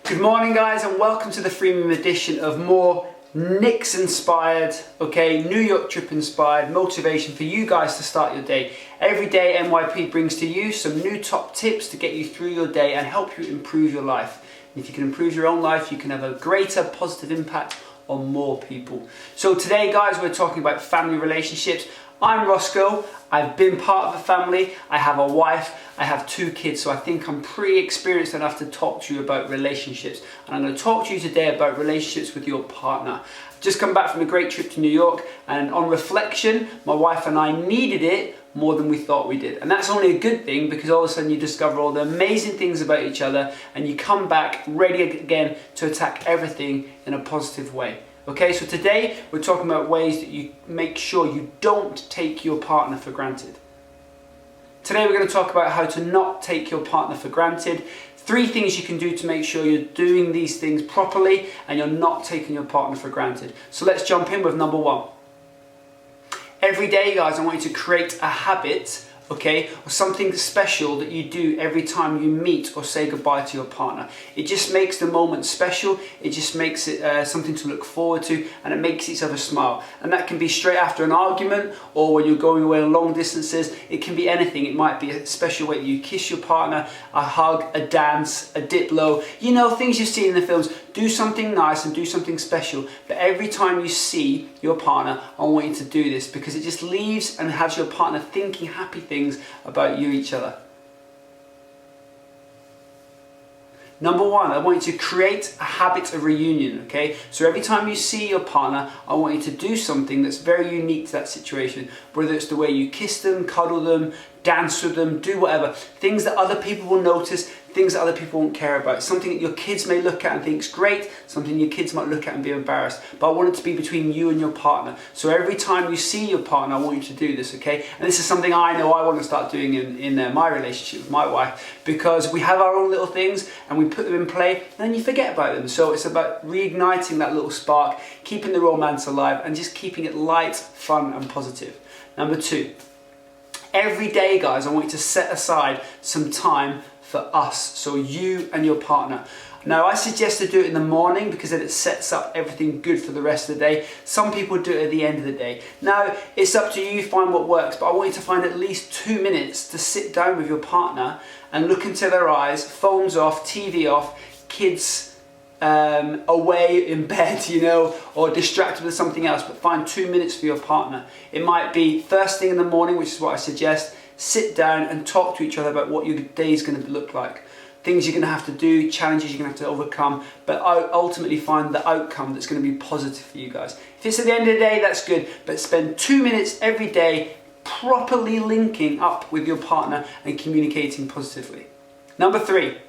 Good morning guys, and welcome to the freemium edition of more Nick's inspired, New York trip inspired motivation for you guys to start your day. Every day NYP brings to you some new top tips to get you through your day and help you improve your life. And if you can improve your own life, you can have a greater positive impact on more people. So today guys, we're talking about family relationships. I'm Roscoe, I've been part of a family, I have a wife, I have 2 kids, so I think I'm pretty experienced enough to talk to you about relationships. And I'm going to talk to you today about relationships with your partner. I've just come back from a great trip to New York, and on reflection, my wife and I needed it more than we thought we did. And that's only a good thing, because all of a sudden you discover all the amazing things about each other and you come back ready again to attack everything in a positive way. Okay, so today we're talking about ways that you make sure you don't take your partner for granted. Today we're going to talk about how to not take your partner for granted. 3 things you can do to make sure you're doing these things properly and you're not taking your partner for granted. So let's jump in with number 1. Every day, guys, I want you to create a habit, or something special that you do every time you meet or say goodbye to your partner. It just makes the moment special, it just makes it something to look forward to, and it makes each other smile. And that can be straight after an argument, or when you're going away on long distances. It can be anything. It might be a special way that you kiss your partner, a hug, a dance, a dip low, things you see in the films. Do something nice and do something special. But every time you see your partner, I want you to do this, because it just leaves and has your partner thinking happy things about you, each other. Number 1, I want you to create a habit of reunion, So every time you see your partner, I want you to do something that's very unique to that situation. Whether it's the way you kiss them, cuddle them, dance with them, do whatever. Things that other people will notice, things that other people won't care about. Something that your kids may look at and think is great, something your kids might look at and be embarrassed. But I want it to be between you and your partner. So every time you see your partner, I want you to do this, And this is something I know I want to start doing in my relationship with my wife, because we have our own little things and we put them in play and then you forget about them. So it's about reigniting that little spark, keeping the romance alive, and just keeping it light, fun and positive. Number 2. Every day, guys, I want you to set aside some time for us, so you and your partner. Now, I suggest to do it in the morning, because then it sets up everything good for the rest of the day. Some people do it at the end of the day. Now, it's up to you, find what works, but I want you to find at least 2 minutes to sit down with your partner and look into their eyes, phones off, TV off, kids away in bed, or distracted with something else, but find 2 minutes for your partner. It might be first thing in the morning, which is what I suggest. Sit down and talk to each other about what your day is going to look like. Things you're going to have to do, challenges you're going to have to overcome, but ultimately find the outcome that's going to be positive for you guys. If it's at the end of the day, that's good, but spend 2 minutes every day properly linking up with your partner and communicating positively. Number 3.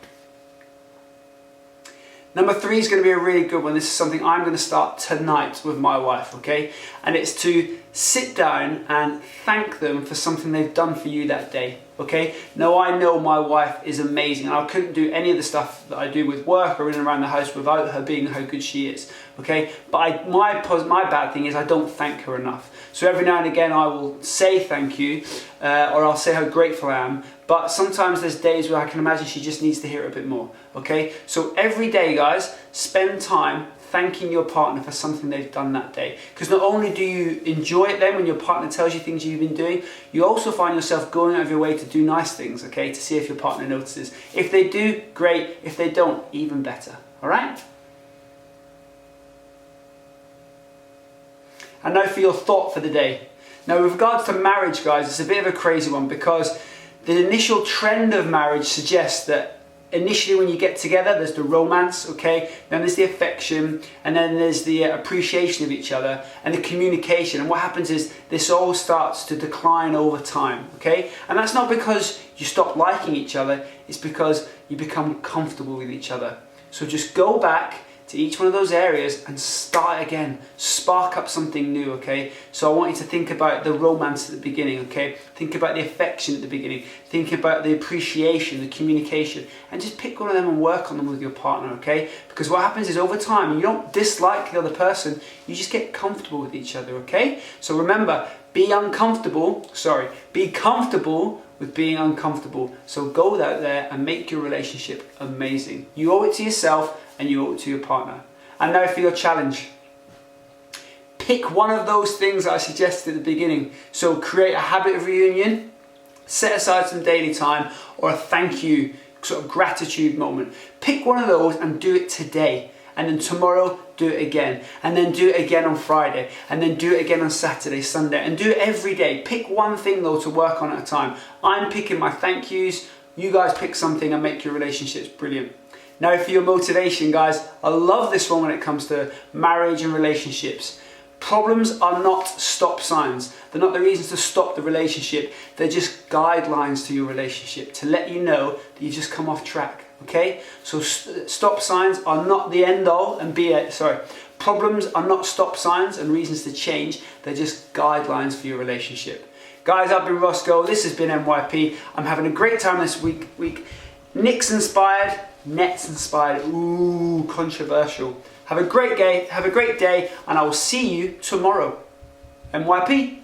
Number 3 is going to be a really good one. This is something I'm going to start tonight with my wife, And it's to sit down and thank them for something they've done for you that day, Now, I know my wife is amazing, and I couldn't do any of the stuff that I do with work or in and around the house without her being how good she is, But my bad thing is I don't thank her enough. So every now and again I will say thank you, or I'll say how grateful I am. But sometimes there's days where I can imagine she just needs to hear it a bit more, So every day, guys, spend time thanking your partner for something they've done that day. Because not only do you enjoy it then when your partner tells you things you've been doing, you also find yourself going out of your way to do nice things, to see if your partner notices. If they do, great. If they don't, even better, alright? And now for your thought for the day. Now, with regards to marriage, guys, it's a bit of a crazy one, because the initial trend of marriage suggests that initially when you get together, there's the romance, then there's the affection, and then there's the appreciation of each other and the communication. And what happens is this all starts to decline over time, And that's not because you stop liking each other, it's because you become comfortable with each other. So just go back to each one of those areas and start again. Spark up something new, So I want you to think about the romance at the beginning, Think about the affection at the beginning. Think about the appreciation, the communication, and just pick one of them and work on them with your partner, Because what happens is over time, you don't dislike the other person, you just get comfortable with each other, So remember, be comfortable with being uncomfortable. So go out there and make your relationship amazing. You owe it to yourself and you owe it to your partner. And now for your challenge. Pick one of those things that I suggested at the beginning. So create a habit of reunion, set aside some daily time, or a thank you, sort of gratitude moment. Pick one of those and do it today. And then tomorrow, do it again. And then do it again on Friday. And then do it again on Saturday, Sunday. And do it every day. Pick one thing though to work on at a time. I'm picking my thank yous. You guys pick something and make your relationships brilliant. Now for your motivation, guys, I love this one when it comes to marriage and relationships. Problems are not stop signs. They're not the reasons to stop the relationship. They're just guidelines to your relationship to let you know that you've just come off track. Okay? So stop signs are not the end all and be it. Sorry. Problems are not stop signs and reasons to change. They're just guidelines for your relationship. Guys, I've been Roscoe. This has been NYP. I'm having a great time this week. Knicks inspired, Nets inspired. Ooh, controversial. Have a great day, and I will see you tomorrow. NYP.